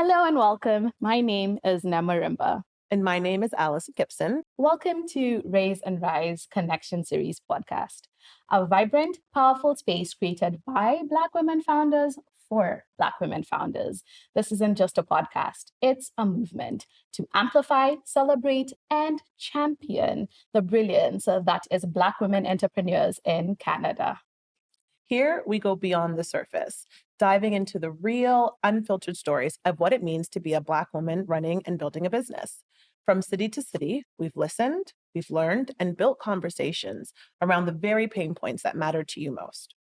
Hello and welcome. My name is Namarimba. And my name is Alison Gibson. Welcome to Raise and Rise Connection Series podcast, a vibrant, powerful space created by Black women founders for Black women founders. This isn't just a podcast, it's a movement to amplify, celebrate, and champion the brilliance that is Black women entrepreneurs in Canada. Here we go beyond the surface, diving into the real, unfiltered stories of what it means to be a Black woman running and building a business. From city to city, we've listened, we've learned, and built conversations around the very pain points that matter to you most.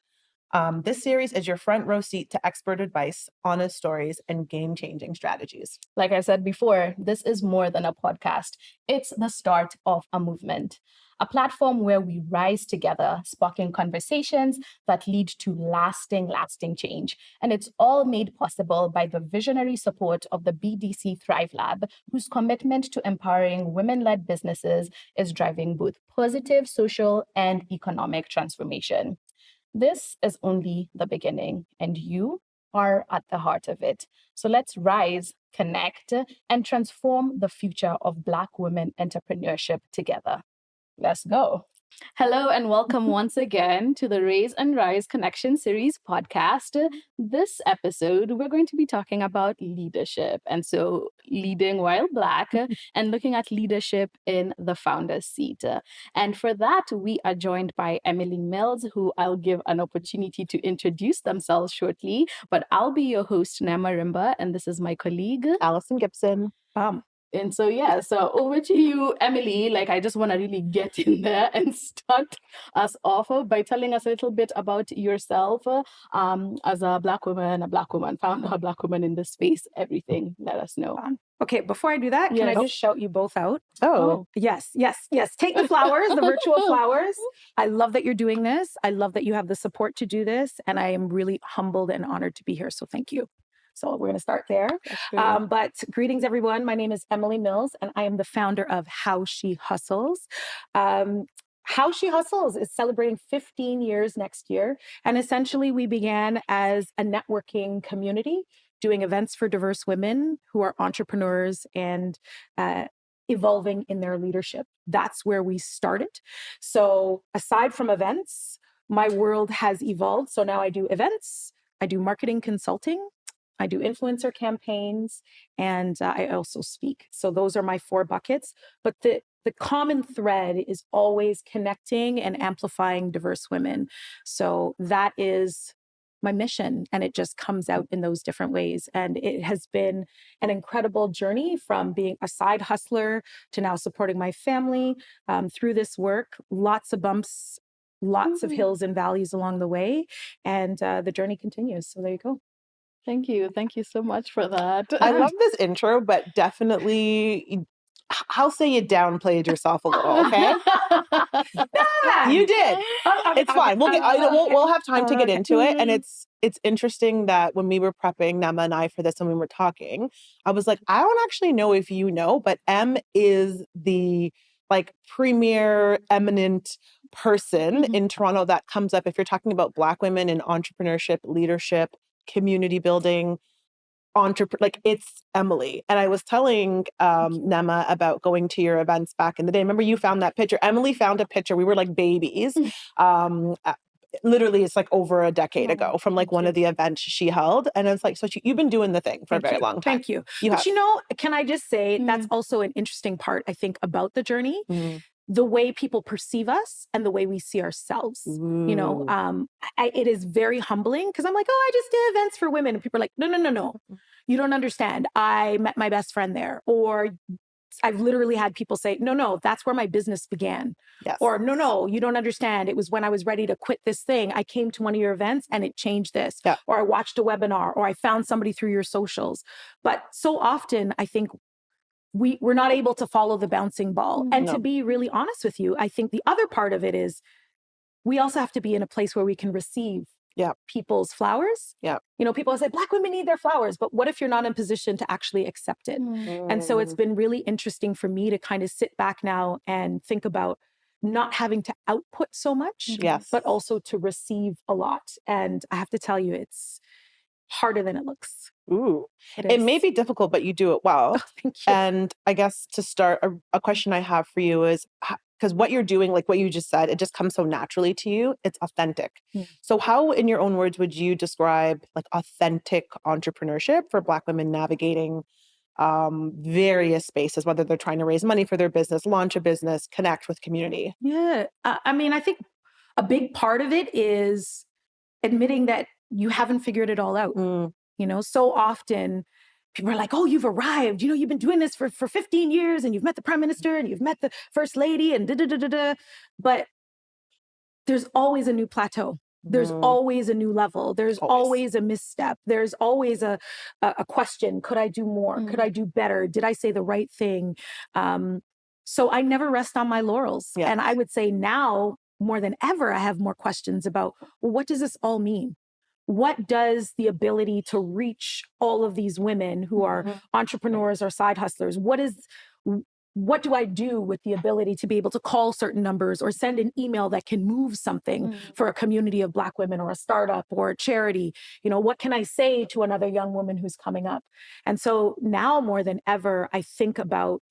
This series is your front row seat to expert advice, honest stories, and game-changing strategies. Like I said before, this is more than a podcast. It's the start of a movement, a platform where we rise together, sparking conversations that lead to lasting change. And it's all made possible by the visionary support of the BDC Thrive Lab, whose commitment to empowering women-led businesses is driving both positive social and economic transformation. This is only the beginning, and you are at the heart of it. So let's rise, connect, and transform the future of Black women entrepreneurship together. Let's go. Hello and welcome once again to the Raise and Rise Connection Series podcast. This episode, we're going to be talking about leadership. And so leading while Black and looking at leadership in the founder's seat. And for that, we are joined by Emily Mills, who I'll give an opportunity to introduce themselves shortly. But I'll be your host, Namarimba, and this is my colleague, Alison Gibson. And so over to you, Emily. I just want to really get in there and start us off by telling us a little bit about yourself as a Black woman founder, a Black woman in this space, everything. Let us know. Okay, before I do that, can I just shout you both out? Oh. Yes. Take the flowers, the virtual flowers. I love that you're doing this. I love that you have the support to do this. And I am really humbled and honored to be here. So thank you. So we're going to start there. But greetings, everyone. My name is Emily Mills, and I am the founder of How She Hustles. How She Hustles is celebrating 15 years next year. And essentially, we began as a networking community doing events for diverse women who are entrepreneurs and evolving in their leadership. That's where we started. So aside from events, my world has evolved. So now I do events, I do marketing consulting, I do influencer campaigns, and I also speak. So those are my 4 buckets. But the common thread is always connecting and amplifying diverse women. So that is my mission, and it just comes out in those different ways. And it has been an incredible journey from being a side hustler to now supporting my family through this work. Lots of bumps, lots of hills and valleys along the way. And the journey continues. So there you go. Thank you. Thank you so much for that. I love this intro, but definitely, I'll say you downplayed yourself a little, okay? You did. It's fine. We'll have time to get into it. And it's interesting that when we were prepping, Nema and I, for this, and we were talking, I was like, I don't actually know if you know, but Em is the premier eminent person in Toronto that comes up if you're talking about Black women in entrepreneurship, leadership, community building, it's Emily. And I was telling Nema about going to your events back in the day. Remember, you found that picture. Emily found a picture. We were like babies. Literally, it's over a decade ago from one of the events she held. And it's so you've been doing the thing for a very long time. Thank you. But can I just say that's also an interesting part, I think, about the journey. The way people perceive us and the way we see ourselves. It is very humbling because I'm like, I just did events for women. And people are like, no. You don't understand. I met my best friend there. Or I've literally had people say, no, that's where my business began. Yes. Or no, you don't understand. It was when I was ready to quit this thing. I came to one of your events and it changed this. Yeah. Or I watched a webinar, or I found somebody through your socials. But so often, I think we're not able to follow the bouncing ball. And to be really honest with you, I think the other part of it is we also have to be in a place where we can receive people's flowers. Yeah. People say Black women need their flowers, but what if you're not in position to actually accept it? And so it's been really interesting for me to kind of sit back now and think about not having to output so much, but also to receive a lot. And I have to tell you, harder than it looks. Ooh, It it is. may be difficult, but you do it well. Oh, thank you. And I guess to start, a question I have for you is, because what you're doing, like what you just said, it just comes so naturally to you. It's authentic. So how, in your own words, would you describe like authentic entrepreneurship for Black women navigating various spaces, whether they're trying to raise money for their business, launch a business, connect with community? Yeah. I mean, I think a big part of it is admitting that you haven't figured it all out. You know, so often people are like, oh, you've arrived. You know, you've been doing this for 15 years and you've met the prime minister and you've met the first lady and da-da-da-da-da. But there's always a new plateau. There's always a new level. There's always a misstep. There's always a question. Could I do more? Could I do better? Did I say the right thing? So I never rest on my laurels. Yes. And I would say now more than ever, I have more questions about, well, what does this all mean? What does the ability to reach all of these women who are entrepreneurs or side hustlers, what do I do with the ability to be able to call certain numbers or send an email that can move something for a community of Black women or a startup or a charity? You know, what can I say to another young woman who's coming up? And so now more than ever, I think about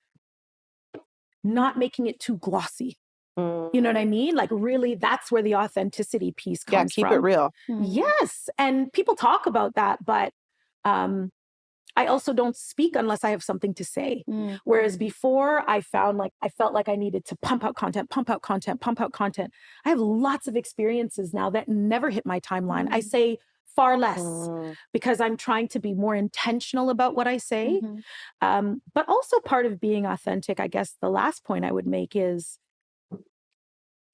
not making it too glossy. You know what I mean? Like really, that's where the authenticity piece comes from. Keep it real. Yes. And people talk about that, but I also don't speak unless I have something to say. Whereas before I felt like I needed to pump out content. I have lots of experiences now that never hit my timeline. I say far less because I'm trying to be more intentional about what I say. But also part of being authentic, I guess the last point I would make is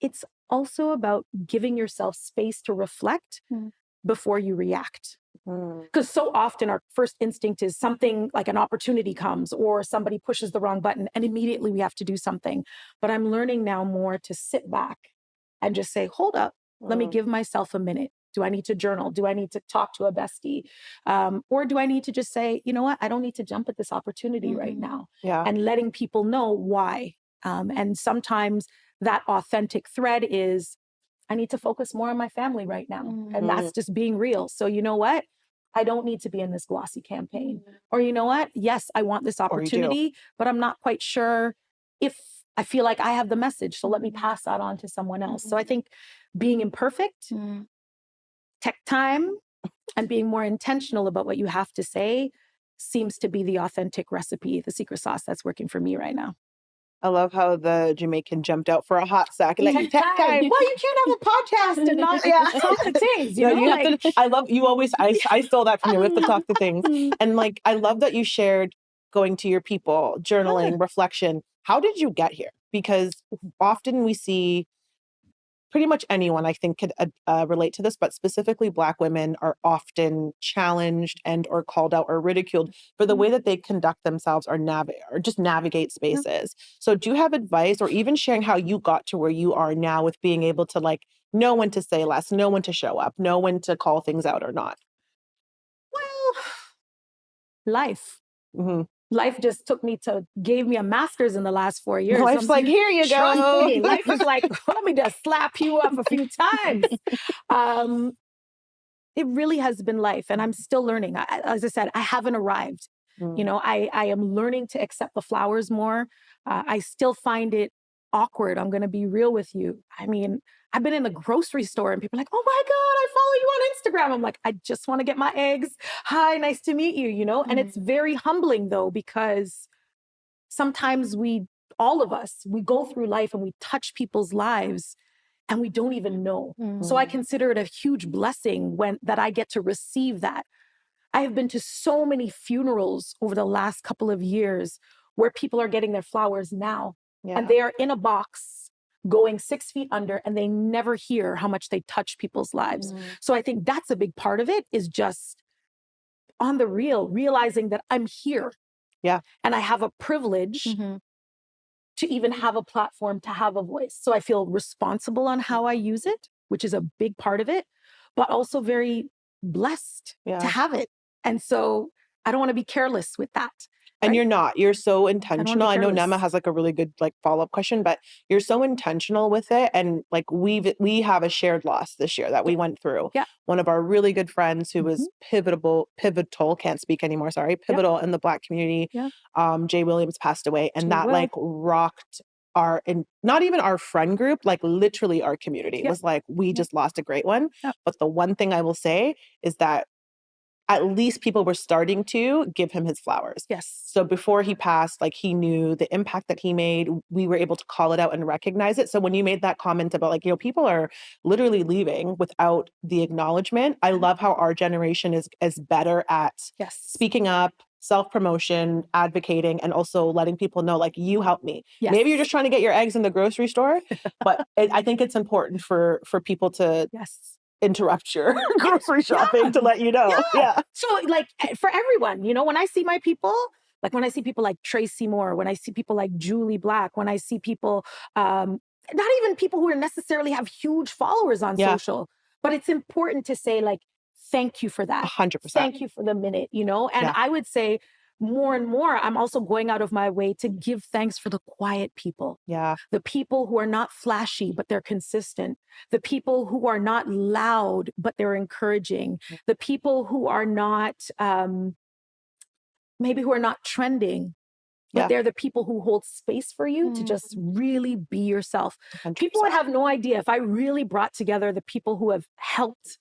it's also about giving yourself space to reflect before you react. Because so often our first instinct is something like an opportunity comes or somebody pushes the wrong button and immediately we have to do something. But I'm learning now more to sit back and just say, hold up, let me give myself a minute. Do I need to journal? Do I need to talk to a bestie? Or do I need to just say, you know what, I don't need to jump at this opportunity right now. And letting people know why. And sometimes that authentic thread is, I need to focus more on my family right now. And that's just being real. So you know what? I don't need to be in this glossy campaign. Or you know what? Yes, I want this opportunity, but I'm not quite sure if I feel like I have the message. So let me pass that on to someone else. So I think being imperfect, tech time, and being more intentional about what you have to say seems to be the authentic recipe, the secret sauce that's working for me right now. I love how the Jamaican jumped out for a hot second. Like, tech time. Well, you can't have a podcast and not talk to things. You know, you have to. I love you. Always, I stole that from you. We have to talk to things, and like, I love that you shared going to your people, journaling, reflection. How did you get here? Because often we see. Pretty much anyone, I think, could relate to this, but specifically Black women are often challenged and or called out or ridiculed for the way that they conduct themselves or just navigate spaces. So do you have advice or even sharing how you got to where you are now with being able to like know when to say less, know when to show up, know when to call things out or not? Well, life. Life just gave me a master's in the last 4 years. Life's like, here you go. Life is like, let me just slap you up a few times. It really has been life. And I'm still learning. As I said, I haven't arrived. You know, I am learning to accept the flowers more. I still find it awkward. I'm going to be real with you. I mean, I've been in the grocery store and people are like, oh my God, I follow you on Instagram. I'm like, I just want to get my eggs. Hi, nice to meet you, you know? And it's very humbling though, because sometimes all of us, we go through life and we touch people's lives and we don't even know. So I consider it a huge blessing that I get to receive that. I have been to so many funerals over the last couple of years where people are getting their flowers now. And they are in a box going 6 feet under and they never hear how much they touch people's lives. So I think that's a big part of it, is just on the real, realizing that I'm here. And I have a privilege to even have a platform, to have a voice. So I feel responsible on how I use it, which is a big part of it, but also very blessed to have it. And so I don't want to be careless with that. And right? you're so intentional. I know careless. Nema has like a really good like follow-up question, but you're so intentional with it. And like we have a shared loss this year that we went through. Yeah. One of our really good friends who was pivotal, can't speak anymore, sorry, pivotal in the Black community. Yeah. Jay Williams passed away, and Jay that Will. like rocked our, and not even our friend group, like literally our community was like, we just lost a great one. But the one thing I will say is that at least people were starting to give him his flowers. Yes. So before he passed, like he knew the impact that he made. We were able to call it out and recognize it. So when you made that comment about like, people are literally leaving without the acknowledgement, I love how our generation is better at speaking up, self-promotion, advocating, and also letting people know, like, you helped me. Yes. Maybe you're just trying to get your eggs in the grocery store, but I think it's important for people to interrupt your grocery shopping to let you know. Yeah. So like for everyone, when I see my people, like when I see people like Tracy Moore, when I see people like Julie Black, when I see people, not even people who are necessarily have huge followers on social, but it's important to say like, thank you for that. 100%. Thank you for the minute, and I would say more and more, I'm also going out of my way to give thanks for the quiet people. Yeah. The people who are not flashy, but they're consistent. The people who are not loud, but they're encouraging. The people who are not, maybe who are not trending, but they're the people who hold space for you to just really be yourself. 100%. People would have no idea if I really brought together the people who have helped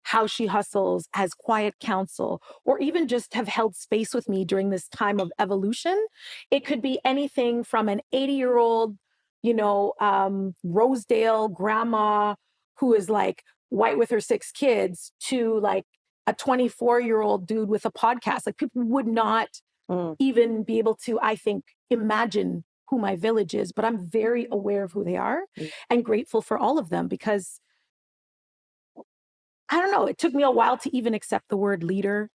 How She Hustles as quiet counsel, or even just have held space with me during this time of evolution. It could be anything from an 80-year-old, Rosedale grandma who is like white with her 6 kids to like a 24-year-old dude with a podcast. Like people would not even be able to, I think, imagine who my village is, but I'm very aware of who they are and grateful for all of them because I don't know. It took me a while to even accept the word leader,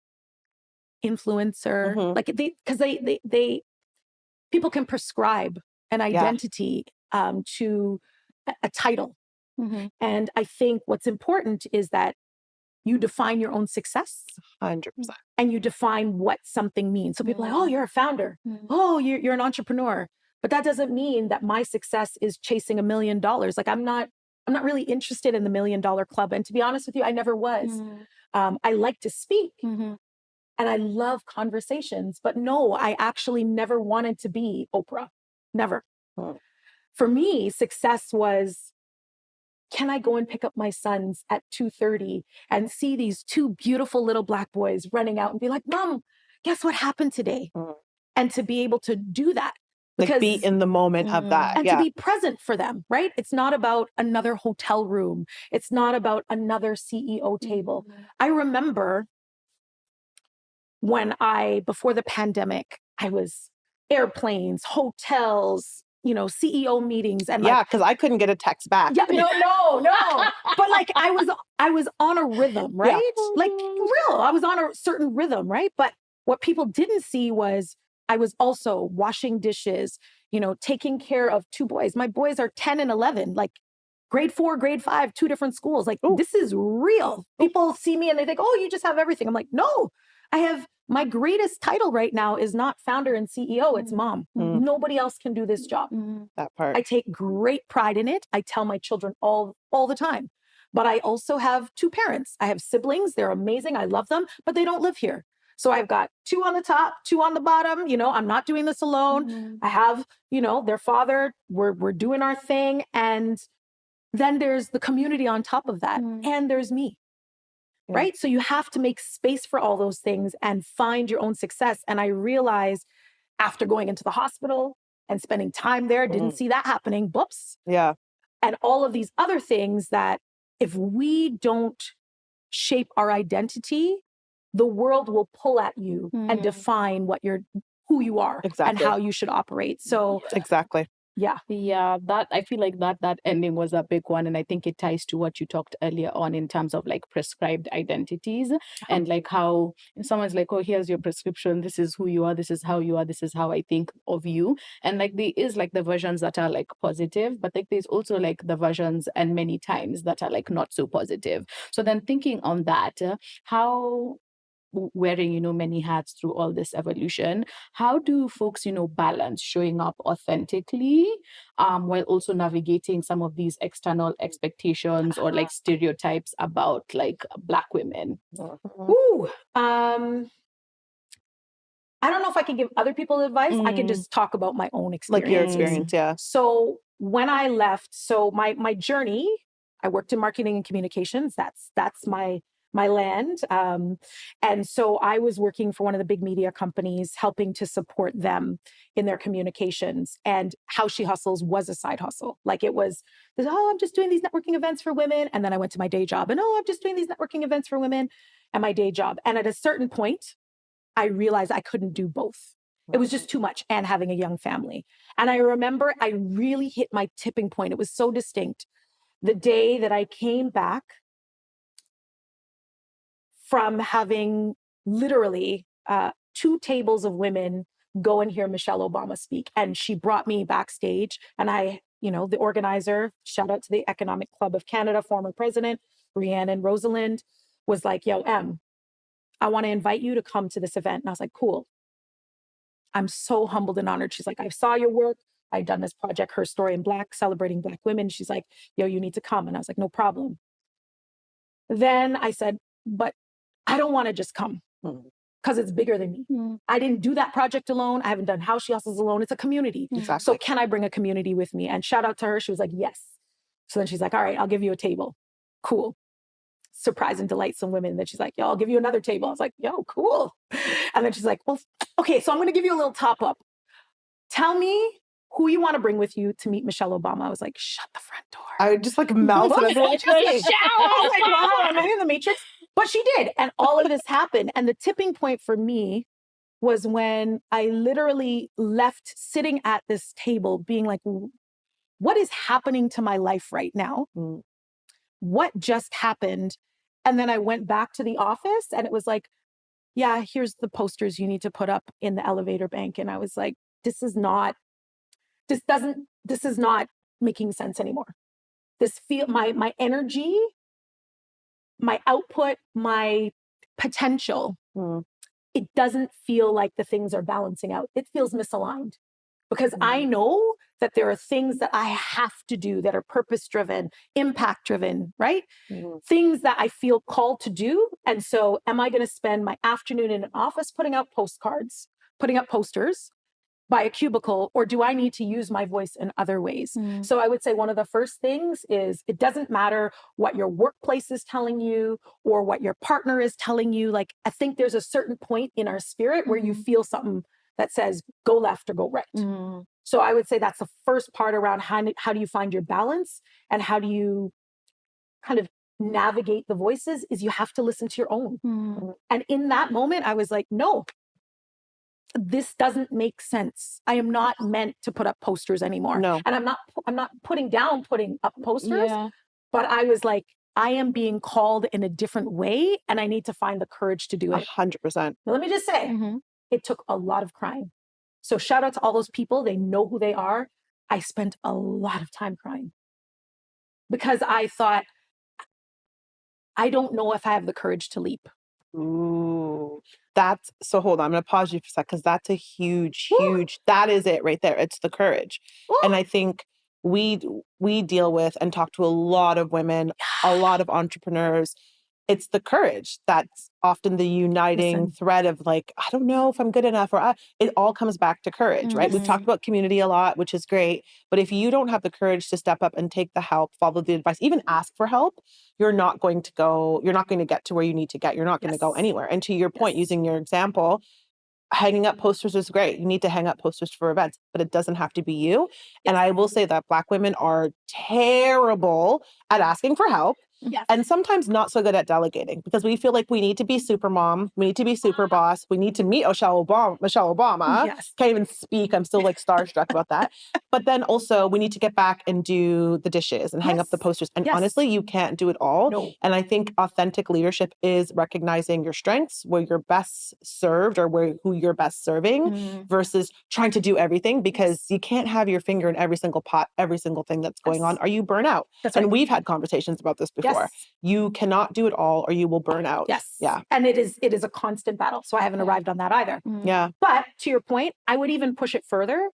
influencer, like because they people can prescribe an identity to a title. And I think what's important is that you define your own success. 100%. And you define what something means. So people are like, oh, you're a founder. Oh, you're an entrepreneur. But that doesn't mean that my success is chasing $1 million. Like I'm not really interested in the $1 million club. And to be honest with you, I never was. I like to speak and I love conversations, but no, I actually never wanted to be Oprah. Never. For me, success was, can I go and pick up my sons at 2:30 and see these 2 beautiful little Black boys running out and be like, Mom, guess what happened today? And to be able to do that. Like be in the moment of that. And to be present for them, right? It's not about another hotel room. It's not about another CEO table. I remember before the pandemic, I was airplanes, hotels, CEO meetings. And because I couldn't get a text back. Yeah, no. But like I was on a rhythm, right? Like real, I was on a certain rhythm, right? But what people didn't see was I was also washing dishes, taking care of 2 boys. My boys are 10 and 11, like grade 4, grade 5, 2 different schools. Like this is real. People see me and they think, oh, you just have everything. I'm like, no, I have my greatest title right now is not founder and CEO. It's mom. Nobody else can do this job. That part. I take great pride in it. I tell my children all the time. But I also have 2 parents. I have siblings. They're amazing. I love them, but they don't live here. So I've got 2 on the top, 2 on the bottom. I'm not doing this alone. I have, their father. We're doing our thing. And then there's the community on top of that. And there's me. Right? So you have to make space for all those things and find your own success. And I realized after going into the hospital and spending time there, didn't see that happening. Whoops. Yeah. And all of these other things that if we don't shape our identity, the world will pull at you and define who you are and how you should operate. So exactly. Yeah, that I feel like that ending was a big one. And I think it ties to what you talked earlier on in terms of like prescribed identities and like how someone's like, oh, here's your prescription. This is who you are. This is how you are. This is how I think of you. And like there is like the versions that are like positive, but like there's also like the versions and many times that are like not so positive. So then thinking on that, how wearing, many hats through all this evolution. How do folks, balance showing up authentically while also navigating some of these external expectations or like stereotypes about like Black women? Mm-hmm. I don't know if I can give other people advice. I can just talk about my own experience. Like your experience, yeah. So when I left, my journey, I worked in marketing and communications. That's my land. And so I was working for one of the big media companies, helping to support them in their communications. And How She Hustles was a side hustle. Like it was, I'm just doing these networking events for women. And then I went to my day job and, I'm just doing these networking events for women and my day job. And at a certain point, I realized I couldn't do both. It was just too much, and having a young family. And I remember I really hit my tipping point. It was so distinct. The day that I came back from having literally 2 tables of women go and hear Michelle Obama speak. And she brought me backstage, and the organizer, shout out to the Economic Club of Canada, former president, Rhiannon Rosalind, was like, yo, Em, I want to invite you to come to this event. And I was like, cool. I'm so humbled and honored. She's like, I saw your work. I'd done this project, Her Story in Black, celebrating Black women. She's like, yo, you need to come. And I was like, no problem. Then I said, but I don't want to just come because it's bigger than me. I didn't do that project alone. I haven't done How She Hustles alone. It's a community. Exactly. So can I bring a community with me? And shout out to her. She was like, yes. So then she's like, all right, I'll give you a table. Cool. Surprise and delight some women. And then she's like, yo, I'll give you another table. I was like, yo, cool. And then she's like, well, okay, so I'm going to give you a little top up. Tell me who you want to bring with you to meet Michelle Obama. I was like, shut the front door. I would just like melt. I was like, wow, am I in the Matrix? But she did. And all of this happened. And the tipping point for me was when I literally left sitting at this table being like, what is happening to my life right now? What just happened? And then I went back to the office and it was like, yeah, here's the posters you need to put up in the elevator bank. And I was like, this is not making sense anymore. My energy, my output, my potential, it doesn't feel like the things are balancing out. It feels misaligned because I know that there are things that I have to do that are purpose-driven, impact-driven, right? Things that I feel called to do. And so am I going to spend my afternoon in an office putting out postcards, putting up posters by a cubicle, or do I need to use my voice in other ways? So I would say one of the first things is it doesn't matter what your workplace is telling you or what your partner is telling you. Like, I think there's a certain point in our spirit where you feel something that says go left or go right. So I would say that's the first part around how do you find your balance and how do you kind of navigate the voices is you have to listen to your own. And in that moment, I was like, no, this doesn't make sense. I am not meant to put up posters anymore. No. And I'm not putting up posters, but I was like, I am being called in a different way and I need to find the courage to do it. 100%. Now, let me just say, it took a lot of crying. So shout out to all those people. They know who they are. I spent a lot of time crying because I thought, I don't know if I have the courage to leap. Ooh, so hold on. I'm going to pause you for a sec because that's a huge, that is it right there. It's the courage. And I think we deal with and talk to a lot of women, a lot of entrepreneurs. It's the courage that's often the uniting thread of like, I don't know if I'm good enough, or it all comes back to courage, right? We've talked about community a lot, which is great. But if you don't have the courage to step up and take the help, follow the advice, even ask for help, you're not going to get to where you need to get. You're not going to go anywhere. And to your point, using your example, hanging up posters is great. You need to hang up posters for events, but it doesn't have to be you. And I will say that Black women are terrible at asking for help. And sometimes not so good at delegating because we feel like we need to be super mom. We need to be super boss. We need to meet Michelle Obama. Can't even speak. I'm still like starstruck about that. But then also we need to get back and do the dishes and hang up the posters. And honestly, you can't do it all. No. And I think authentic leadership is recognizing your strengths, where you're best served or who you're best serving versus trying to do everything because you can't have your finger in every single pot, every single thing that's going on, or you burn out. And we've had conversations about this before. before. You cannot do it all or you will burn out. Yes. Yeah. And it is a constant battle. So I haven't arrived on that either. Yeah. But to your point, I would even push it further.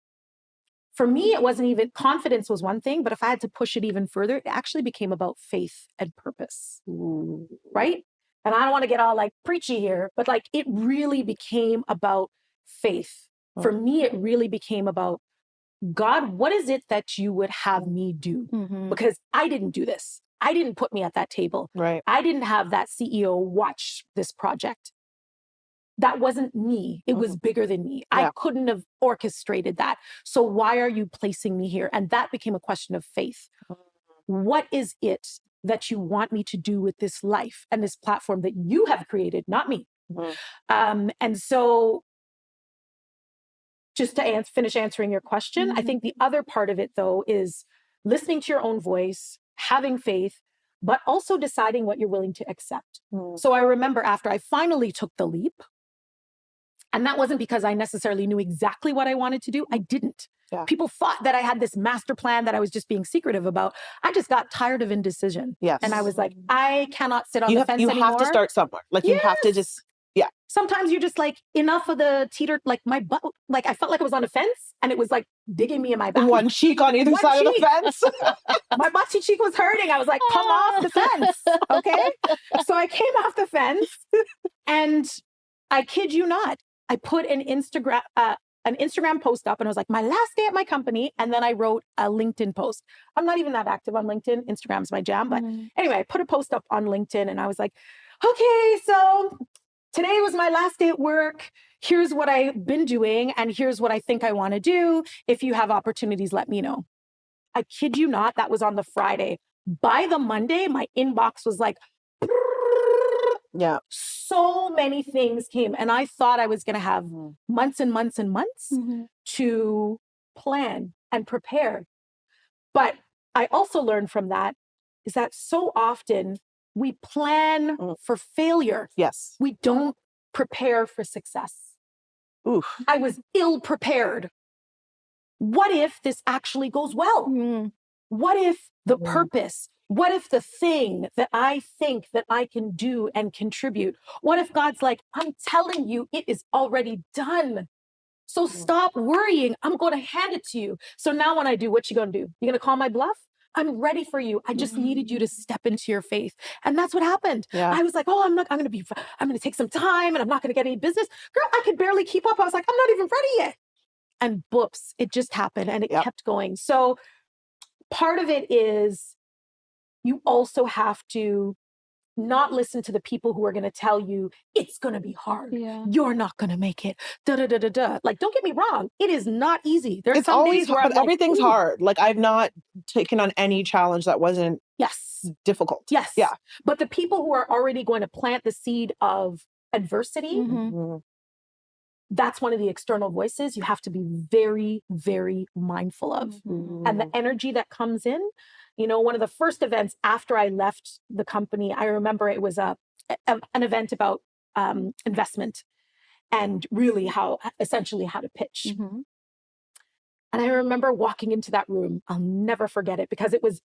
For me, it wasn't even, confidence was one thing, but if I had to push it even further, it actually became about faith and purpose. Right? And I don't want to get all like preachy here, but like it really became about faith. For me, it really became about, God, what is it that you would have me do? Because I didn't do this. I didn't put me at that table. Right. I didn't have that CEO watch this project. That wasn't me. It was bigger than me. I couldn't have orchestrated that. So why are you placing me here? And that became a question of faith. What is it that you want me to do with this life and this platform that you have created, not me? And so just to finish answering your question, I think the other part of it, though, is listening to your own voice, having faith, but also deciding what you're willing to accept. So I remember after I finally took the leap, and that wasn't because I necessarily knew exactly what I wanted to do. I didn't. People thought that I had this master plan that I was just being secretive about. I just got tired of indecision. And I was like, I cannot sit on the fence anymore. You have to start somewhere. Like you have to just, Sometimes you're just like, enough of the teeter, like my butt, like I felt like I was on a fence and it was like digging me in my back. One cheek on either side of the fence. My butt cheek was hurting. I was like, come off the fence. Okay. So I came off the fence and I kid you not, I put an Instagram post up and I was like, my last day at my company. And then I wrote a LinkedIn post. I'm not even that active on LinkedIn. Instagram's my jam. But anyway, I put a post up on LinkedIn and I was like, okay, so today was my last day at work. Here's what I've been doing. And here's what I think I want to do. If you have opportunities, let me know. I kid you not, that was on the Friday. By the Monday, my inbox was like, so many things came. And I thought I was going to have months and months and months to plan and prepare. But I also learned from that is that so often we plan for failure. Yes. We don't prepare for success. I was ill prepared. What if this actually goes well? What if the purpose, what if the thing that I think that I can do and contribute, what if God's like, I'm telling you, it is already done. So stop worrying. I'm going to hand it to you. So now when I do, what you going to do? You going to call my bluff? I'm ready for you. I just needed you to step into your faith. And that's what happened. I was like, oh, I'm going to take some time and I'm not going to get any business. Girl, I could barely keep up. I was like, I'm not even ready yet. And boops, it just happened and it kept going. So part of it is you also have to not listen to the people who are going to tell you it's going to be hard. You're not going to make it. Like, don't get me wrong. It is not easy. There's some always days where hard. Everything's hard. Like I've not taken on any challenge that wasn't difficult. Yeah. But the people who are already going to plant the seed of adversity, that's one of the external voices you have to be very, very mindful of. And the energy that comes in, you know, one of the first events after I left the company, I remember it was an event about investment and really essentially how to pitch. And I remember walking into that room. I'll never forget it because it was,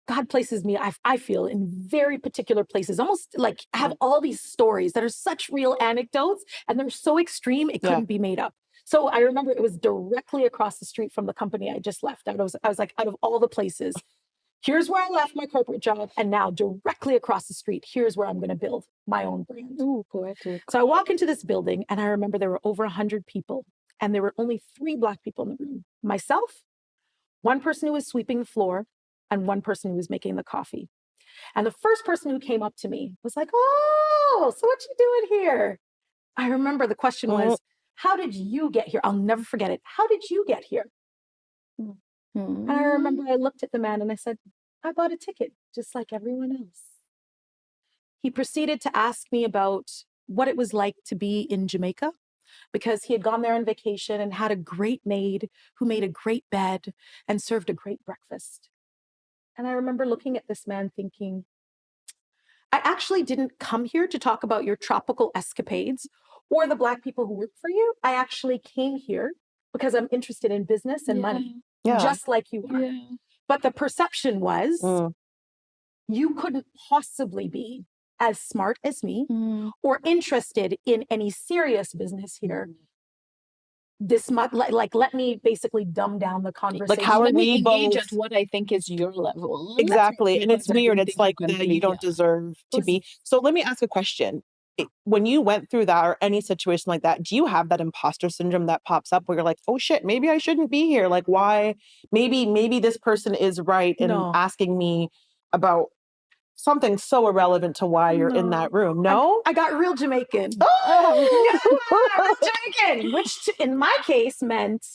God places me, I feel, in very particular places, almost like I have all these stories that are such real anecdotes and they're so extreme, it couldn't be made up. So I remember it was directly across the street from the company I just left. I was like, out of all the places, here's where I left my corporate job. And now directly across the street, here's where I'm going to build my own brand. Ooh, poetic. So I walk into this building and I remember there were over 100 people and there were only 3 Black people in the room. Myself, one person who was sweeping the floor, and one person who was making the coffee. And the first person who came up to me was like, oh, so what you doing here? I remember the question was, how did you get here? I'll never forget it. How did you get here? And I remember I looked at the man and I said, I bought a ticket just like everyone else. He proceeded to ask me about what it was like to be in Jamaica because he had gone there on vacation and had a great maid who made a great bed and served a great breakfast. And I remember looking at this man thinking, I actually didn't come here to talk about your tropical escapades or the Black people who work for you. I actually came here because I'm interested in business and money, just like you are. But the perception was, you couldn't possibly be as smart as me or interested in any serious business here. This much, like, let me basically dumb down the conversation. Like, how are Let me we engage both? at what I think is your level. Exactly. And it's Because I weird. don't It's think like you can the, play you don't here. deserve to be. So let me ask a question. When you went through that or any situation like that, do you have that imposter syndrome that pops up where you're like, oh shit, maybe I shouldn't be here? Like, why? Maybe this person is right in asking me about something so irrelevant to why you're in that room. No? I got real Jamaican. Oh! Real Jamaican, which in my case meant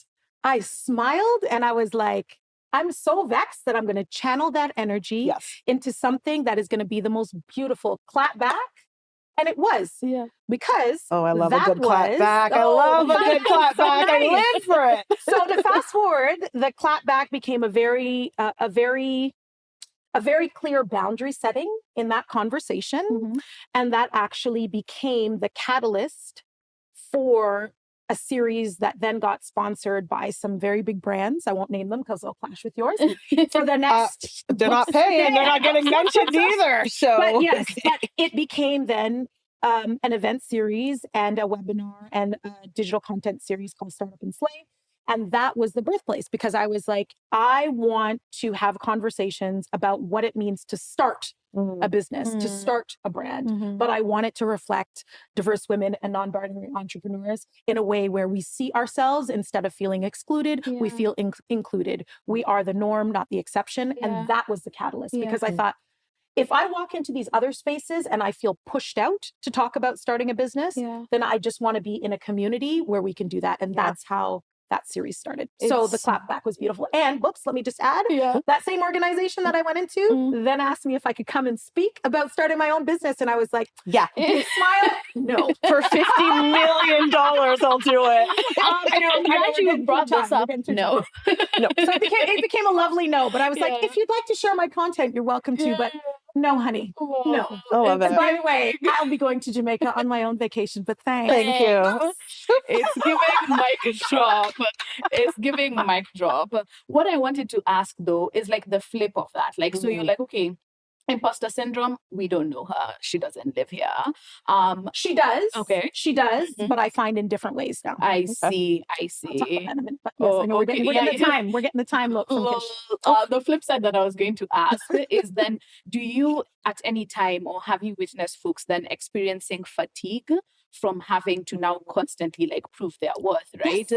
I smiled and I was like, I'm so vexed that I'm going to channel that energy into something that is going to be the most beautiful clap back. And it was. Yeah. Because I love a good clap back. I love a good clap back. I live for it. So to fast forward, the clap back became a very clear boundary setting in that conversation. And that actually became the catalyst for a series that then got sponsored by some very big brands. I won't name them because they'll clash with yours. For the next... they're not paying. They're not getting mentioned either. So, but yes, but it became then an event series and a webinar and a digital content series called Startup and Slay. And that was the birthplace because I was like, I want to have conversations about what it means to start a business, to start a brand. But I want it to reflect diverse women and non-binary entrepreneurs in a way where we see ourselves instead of feeling excluded, we feel included. We are the norm, not the exception. And that was the catalyst because I thought, if I walk into these other spaces and I feel pushed out to talk about starting a business, then I just want to be in a community where we can do that. And that's how that series started. So the clapback was beautiful. And whoops, let me just add, that same organization that I went into then asked me if I could come and speak about starting my own business. And I was like, smile, no. For $50 million, I'll do it. I'm glad you brought this up. No. So it became a lovely no. But I was like, if you'd like to share my content, you're welcome to. But no, honey. No. I love it. By the way, I'll be going to Jamaica on my own vacation, but thanks. Thank you. It's giving mic drop. It's giving mic drop. What I wanted to ask though is like the flip of that. Like, so you're like, okay, imposter syndrome, we don't know her. She doesn't live here. She does. Okay. She does, but I find in different ways now. I see. I'll talk about that in a minute, but yes, I know we're getting the time. We're getting the time look from Kish. The flip side that I was going to ask is then, do you at any time or have you witnessed folks then experiencing fatigue from having to now constantly like prove their worth, right?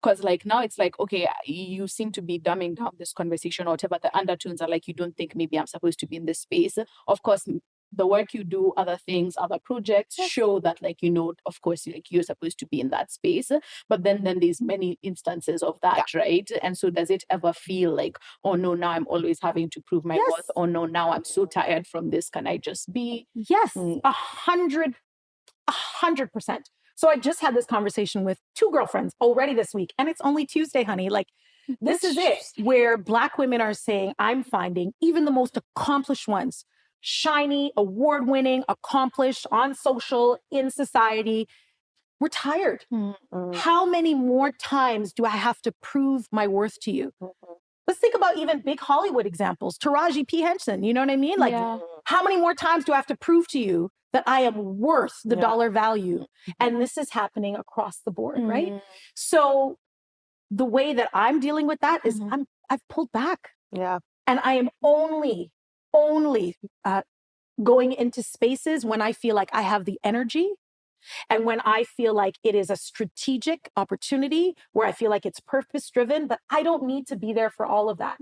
Because like now it's like, okay, you seem to be dumbing down this conversation or whatever. The undertones are like, you don't think maybe I'm supposed to be in this space. Of course, the work you do, other things, other projects show that like, you know, of course, like you're supposed to be in that space. But then there's many instances of that, right? And so does it ever feel like, oh no, now I'm always having to prove my worth. Oh no, now I'm so tired from this. Can I just be? Yes, 100%. So I just had this conversation with 2 girlfriends already this week, and it's only Tuesday, honey. Like, this is it, where Black women are saying, I'm finding even the most accomplished ones, shiny, award-winning, accomplished, on social, in society, we're tired. How many more times do I have to prove my worth to you? Let's think about even big Hollywood examples. Taraji P. Henson, you know what I mean? Like, how many more times do I have to prove to you that I am worth the dollar value? And this is happening across the board, right? So the way that I'm dealing with that is I've pulled back. And I am only going into spaces when I feel like I have the energy and when I feel like it is a strategic opportunity where I feel like it's purpose driven, but I don't need to be there for all of that.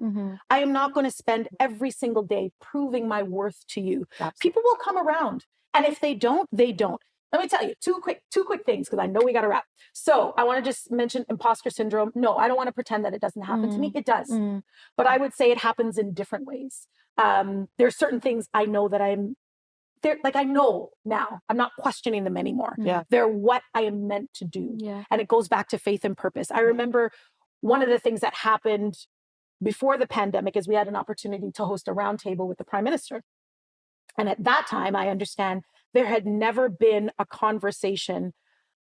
I am not going to spend every single day proving my worth to you. People will come around. And if they don't, they don't. Let me tell you two quick things, because I know we got to wrap. So I want to just mention imposter syndrome. No, I don't want to pretend that it doesn't happen to me. It does. But I would say it happens in different ways. There's certain things I know that I'm there, like I know now. I'm not questioning them anymore. They're what I am meant to do. And it goes back to faith and purpose. I remember one of the things that happened before the pandemic is we had an opportunity to host a roundtable with the Prime Minister. And at that time, I understand there had never been a conversation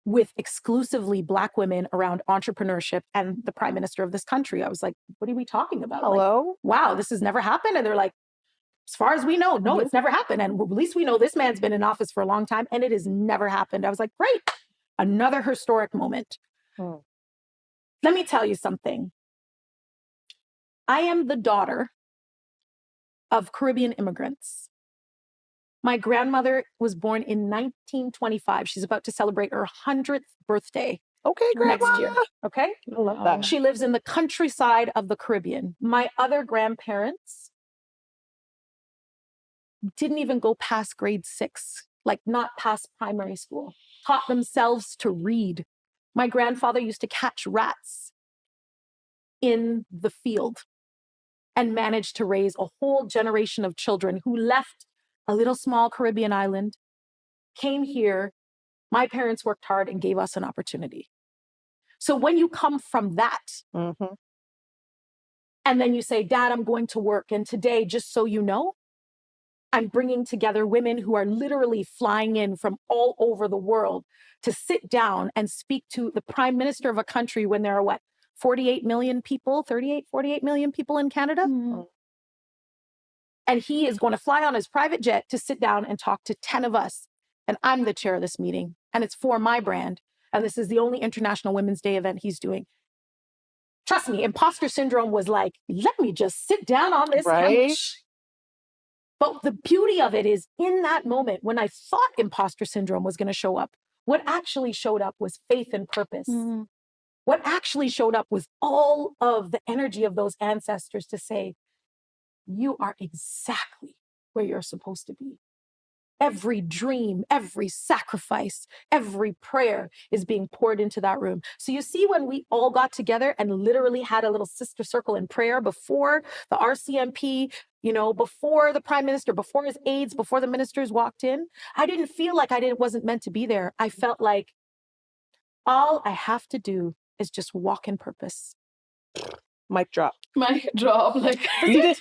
with exclusively Black women around entrepreneurship and the Prime Minister of this country. I was like, what are we talking about? Hello? Like, wow, this has never happened. And they're like, As far as we know, no, it's never happened. And at least we know this man's been in office for a long time and it has never happened. I was like, great, another historic moment. Let me tell you something. I am the daughter of Caribbean immigrants. My grandmother was born in 1925. She's about to celebrate her 100th birthday. Okay, Grandma. Next year. Okay. I love that. She lives in the countryside of the Caribbean. My other grandparents didn't even go past grade 6, like not past primary school, taught themselves to read. My grandfather used to catch rats in the field and managed to raise a whole generation of children who left a little small Caribbean island, came here. My parents worked hard and gave us an opportunity. So when you come from that, and then you say, Dad, I'm going to work. And today, just so you know, I'm bringing together women who are literally flying in from all over the world to sit down and speak to the prime minister of a country when there are 48 million people, 48 million people in Canada? And he is going to fly on his private jet to sit down and talk to 10 of us. And I'm the chair of this meeting. And it's for my brand. And this is the only International Women's Day event he's doing. Trust me, imposter syndrome was like, let me just sit down on this couch. But the beauty of it is in that moment when I thought imposter syndrome was going to show up, what actually showed up was faith and purpose. What actually showed up was all of the energy of those ancestors to say, you are exactly where you're supposed to be. Every dream, every sacrifice, every prayer is being poured into that room. So you see, when we all got together and literally had a little sister circle in prayer before the RCMP, before the prime minister, before his aides, before the ministers walked in, I didn't feel like wasn't meant to be there. I felt like all I have to do is just walk in purpose. Mic drop. Mic drop. Like you have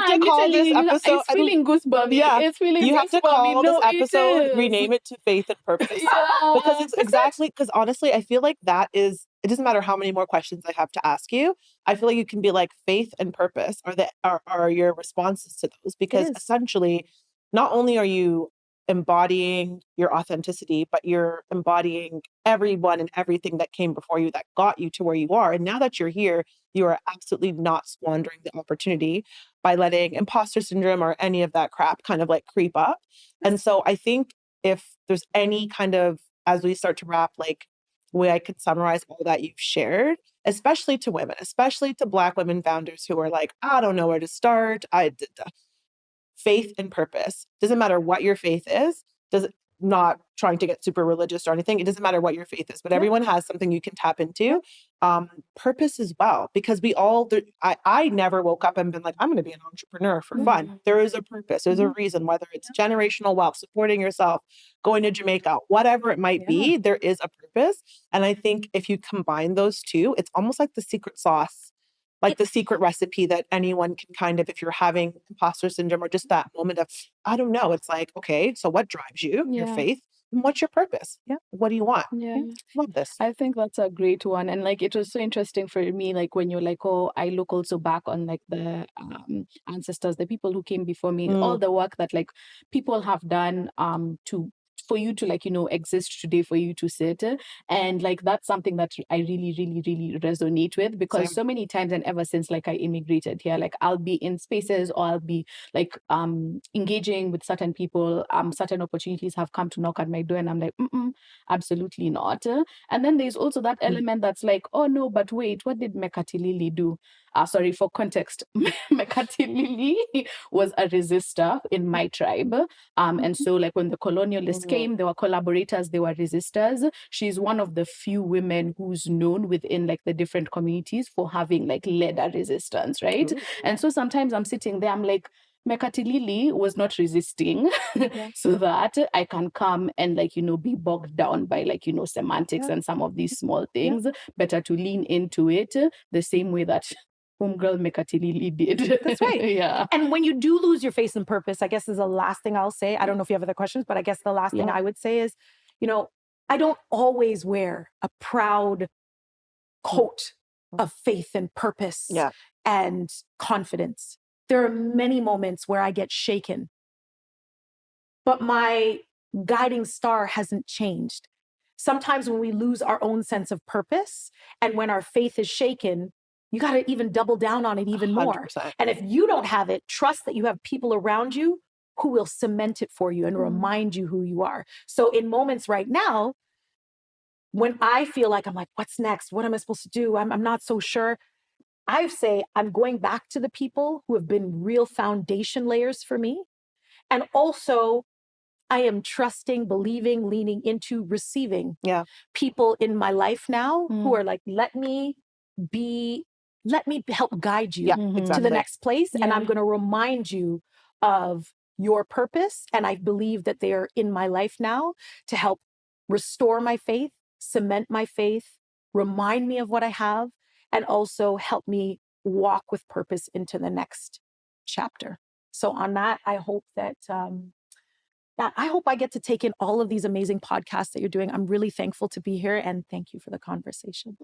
to call this episode. It's feeling goosebumpy. Yeah, it's feeling. You have to call this episode. Rename it to Faith and Purpose. Because it's exactly. Because honestly, I feel like that is. It doesn't matter how many more questions I have to ask you. I feel like you can be like faith and purpose are your responses to those, because essentially, not only are you embodying your authenticity, but you're embodying everyone and everything that came before you that got you to where you are. And now that you're here, you are absolutely not squandering the opportunity by letting imposter syndrome or any of that crap kind of like creep up. And so I think if there's any kind of, as we start to wrap, like way I could summarize all that you've shared, especially to women, especially to Black women founders who are like, I don't know where to start. Faith and purpose. Doesn't matter what your faith is. Not trying to get super religious or anything. It doesn't matter what your faith is, but everyone has something you can tap into. Purpose as well, because I never woke up and been like, I'm going to be an entrepreneur for fun. There is a purpose. There's a reason, whether it's generational wealth, supporting yourself, going to Jamaica, whatever it might be, there is a purpose. And I think if you combine those two, it's almost like the secret sauce, like the secret recipe that anyone can kind of, if you're having imposter syndrome or just that moment of, I don't know, it's like, okay, so what drives you, your faith, and what's your purpose? What do you want? Love this. I think that's a great one. And like, it was so interesting for me, like when you're like, oh, I look also back on like the ancestors, the people who came before me, all the work that like people have done for you to like, exist today, for you to sit. And like, that's something that I really, really, really resonate with, because so many times, and ever since like I immigrated here, like I'll be in spaces or I'll be like engaging with certain people, certain opportunities have come to knock at my door and I'm like, absolutely not. And then there's also that element that's like, oh no, but wait, what did Mekatilili do? Sorry, for context, Mekatilili was a resistor in my tribe. And so like when the colonialists came, they were collaborators, they were resistors. She's one of the few women who's known within like the different communities for having like led a resistance, right? And so sometimes I'm sitting there, I'm like, Mekatilili was not resisting so that I can come and like, be bogged down by like, semantics and some of these small things. Better to lean into it the same way that homegirl Mekatilili did. That's right. And when you do lose your faith and purpose, I guess is the last thing I'll say. I don't know if you have other questions, but I guess the last thing I would say is, I don't always wear a proud coat of faith and purpose and confidence. There are many moments where I get shaken, but my guiding star hasn't changed. Sometimes when we lose our own sense of purpose and when our faith is shaken, you got to even double down on it even more. 100%. And if you don't have it, trust that you have people around you who will cement it for you and remind you who you are. So in moments right now, when I feel like I'm like, what's next? What am I supposed to do? I'm not so sure. I say I'm going back to the people who have been real foundation layers for me. And also, I am trusting, believing, leaning into, receiving people in my life now who are like, let me help guide you to the next place. And I'm going to remind you of your purpose. And I believe that they are in my life now to help restore my faith, cement my faith, remind me of what I have, and also help me walk with purpose into the next chapter. So on that, I hope that I hope I get to take in all of these amazing podcasts that you're doing. I'm really thankful to be here, and thank you for the conversation.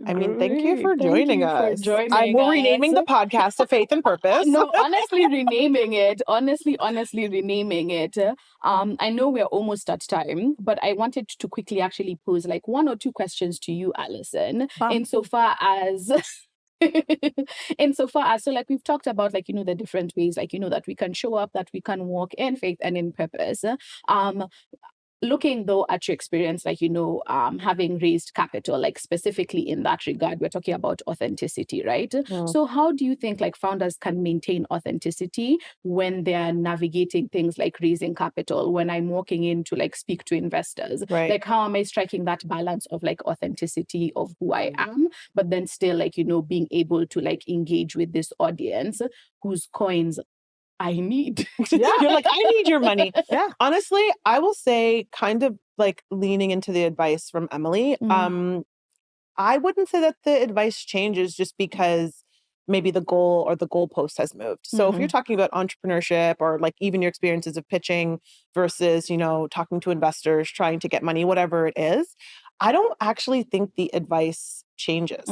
I mean, thank you for joining us. We're renaming the podcast to Faith and Purpose. No, honestly, renaming it. Honestly, renaming it. I know we're almost at time, but I wanted to quickly actually pose like 1 or 2 questions to you, Alison, insofar as so like we've talked about like the different ways like that we can show up, that we can walk in faith and in purpose. Looking though at your experience, like, having raised capital, like specifically in that regard, we're talking about authenticity, right? So how do you think like founders can maintain authenticity when they're navigating things like raising capital, when I'm walking in to like speak to investors? Right. Like, how am I striking that balance of like authenticity of who I am, but then still like, being able to like engage with this audience whose coins I need. You're like, I need your money. Honestly, I will say kind of like leaning into the advice from Emily. I wouldn't say that the advice changes just because maybe the goal or the goalpost has moved. So if you're talking about entrepreneurship or like even your experiences of pitching versus, talking to investors, trying to get money, whatever it is, I don't actually think the advice changes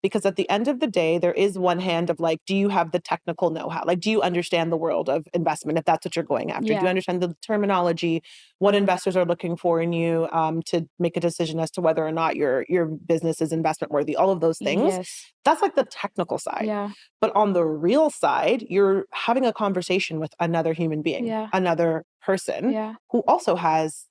because at the end of the day, there is one hand of like, do you have the technical know-how? Like, do you understand the world of investment if that's what you're going after? Do you understand the terminology, what investors are looking for in you to make a decision as to whether or not your business is investment worthy? All of those things. That's like the technical side. But on the real side, you're having a conversation with another human being, another person who also has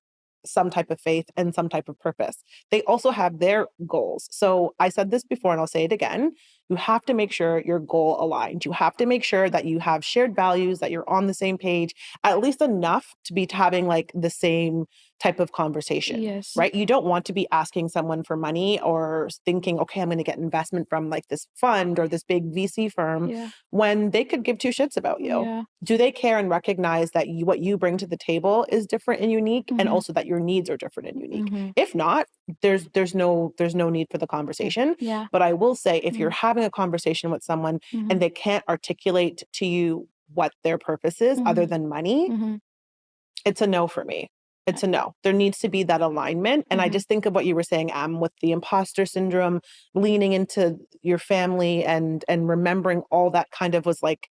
some type of faith and some type of purpose. They also have their goals. So I said this before and I'll say it again. You have to make sure your goal aligned. You have to make sure that you have shared values, that you're on the same page, at least enough to be having like the same type of conversation, right? You don't want to be asking someone for money or thinking, okay, I'm going to get investment from like this fund or this big VC firm when they could give 2 shits about you. Do they care and recognize that what you bring to the table is different and unique and also that your needs are different and unique? If not, there's no need for the conversation. But I will say if you're having a conversation with someone and they can't articulate to you what their purpose is other than money, it's a no for me. It's a no. There needs to be that alignment. And I just think of what you were saying, with the imposter syndrome, leaning into your family and remembering all that kind of was like,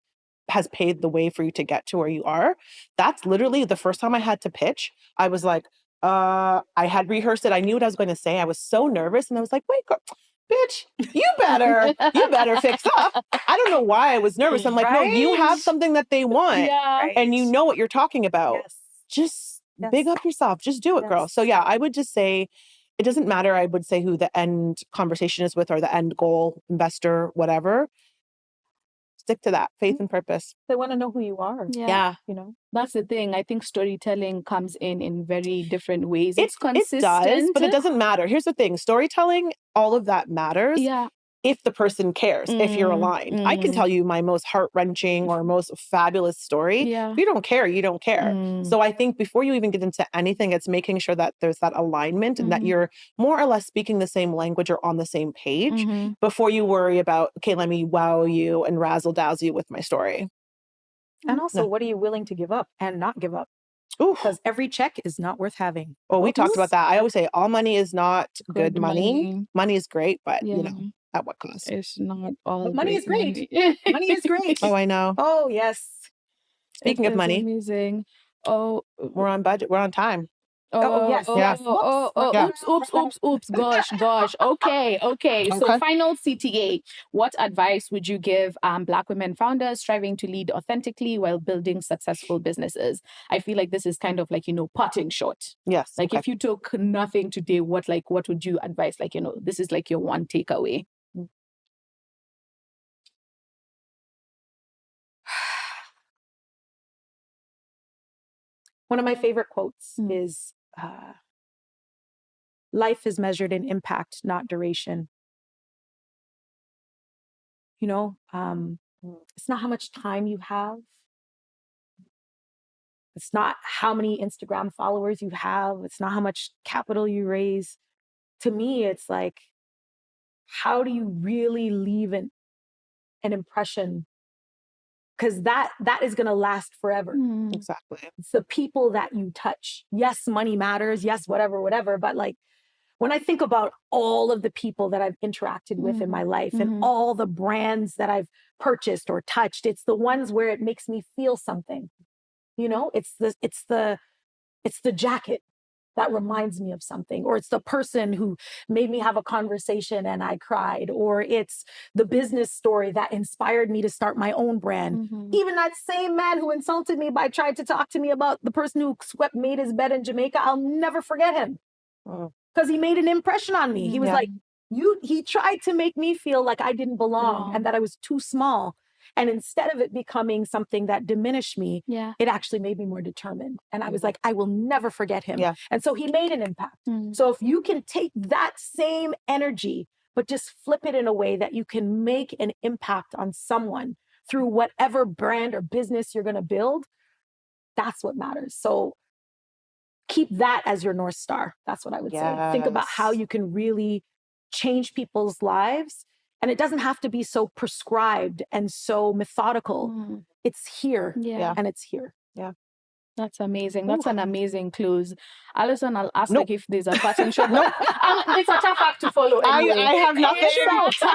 has paved the way for you to get to where you are. That's literally the first time I had to pitch. I was like, I had rehearsed it. I knew what I was going to say. I was so nervous. And I was like, wait, girl, bitch, you better fix up. I don't know why I was nervous. I'm like, no, you have something that they want and you know what you're talking about. Just big up yourself. Just do it, girl. So yeah, I would just say, it doesn't matter, I would say, who the end conversation is with or the end goal, investor, whatever. Stick to that faith and purpose. They want to know who you are. That's the thing. I think storytelling comes in very different ways. It's consistent. It does, but it doesn't matter. Here's the thing. Storytelling, all of that matters. If the person cares, if you're aligned. I can tell you my most heart-wrenching or most fabulous story. If you don't care, you don't care. So I think before you even get into anything, it's making sure that there's that alignment and that you're more or less speaking the same language or on the same page before you worry about, okay, let me wow you and razzle-dazzle you with my story. And also, what are you willing to give up and not give up? Because every check is not worth having. Oh, we talked about that. I always say all money is not good money. Money is great, but at what cost? It's not all But money is great. money. Money is great. Oh, I know. Oh, yes. Speaking of money, amazing. Oh, we're on budget. We're on time. Oh, yes, yes. Yeah. Oops. Gosh. Okay. So Okay. final CTA. What advice would you give Black women founders striving to lead authentically while building successful businesses? I feel like this is kind of like, parting shot. Yes. Like if you took nothing today, what would you advise? Like, this is like your one takeaway. One of my favorite quotes is, life is measured in impact, not duration. It's not how much time you have. It's not how many Instagram followers you have. It's not how much capital you raise. To me, it's like, how do you really leave an impression? Because that is going to last forever. Exactly. It's the people that you touch. Yes, money matters. Yes, whatever. But like, when I think about all of the people that I've interacted with in my life and all the brands that I've purchased or touched, it's the ones where it makes me feel something. It's the jacket that reminds me of something, or it's the person who made me have a conversation and I cried, or it's the business story that inspired me to start my own brand. Even that same man who insulted me by trying to talk to me about the person who made his bed in Jamaica, I'll never forget him. Because he made an impression on me. He was like, he tried to make me feel like I didn't belong and that I was too small. And instead of it becoming something that diminished me, it actually made me more determined. And I was like, I will never forget him. And so he made an impact. So if you can take that same energy, but just flip it in a way that you can make an impact on someone through whatever brand or business you're going to build, that's what matters. So keep that as your North Star. That's what I would say. Think about how you can really change people's lives. And it doesn't have to be so prescribed and so methodical. It's here and it's here. Yeah. That's amazing. That's an amazing close. Alison, I'll ask if there's a pattern shot. It's a tough act to follow anyway. I have nothing.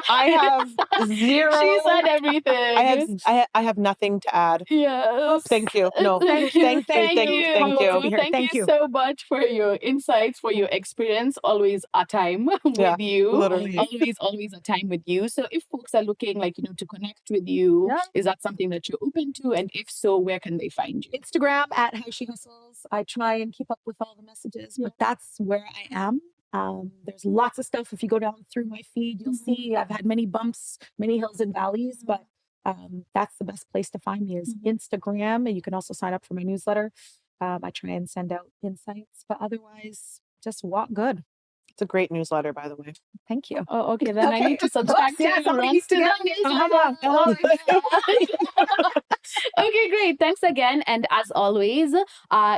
I have zero. She said everything. I have nothing to add. Yes. Thank you. No. Thank you. Thank you so much for your insights, for your experience. Always a time with you. Literally. Always a time with you. So if folks are looking to connect with you, is that something that you're open to? And if so, where can they find you? Instagram at How She Hustles. I try and keep up with all the messages, but that's where I am. There's lots of stuff. If you go down through my feed, you'll see I've had many bumps, many hills and valleys, but that's the best place to find me is Instagram. And you can also sign up for my newsletter. I try and send out insights, but otherwise just walk good. It's a great newsletter, by the way. Thank you. Oh, okay. Then I need to subscribe to Okay, great. Thanks again. And as always,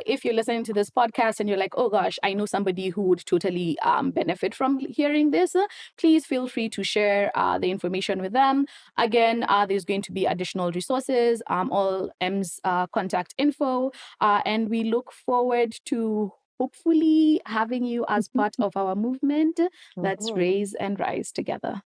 if you're listening to this podcast and you're like, oh gosh, I know somebody who would totally benefit from hearing this, please feel free to share the information with them. Again, there's going to be additional resources, all M's contact info, and we look forward to hopefully having you as part of our movement. Let's raise and rise together.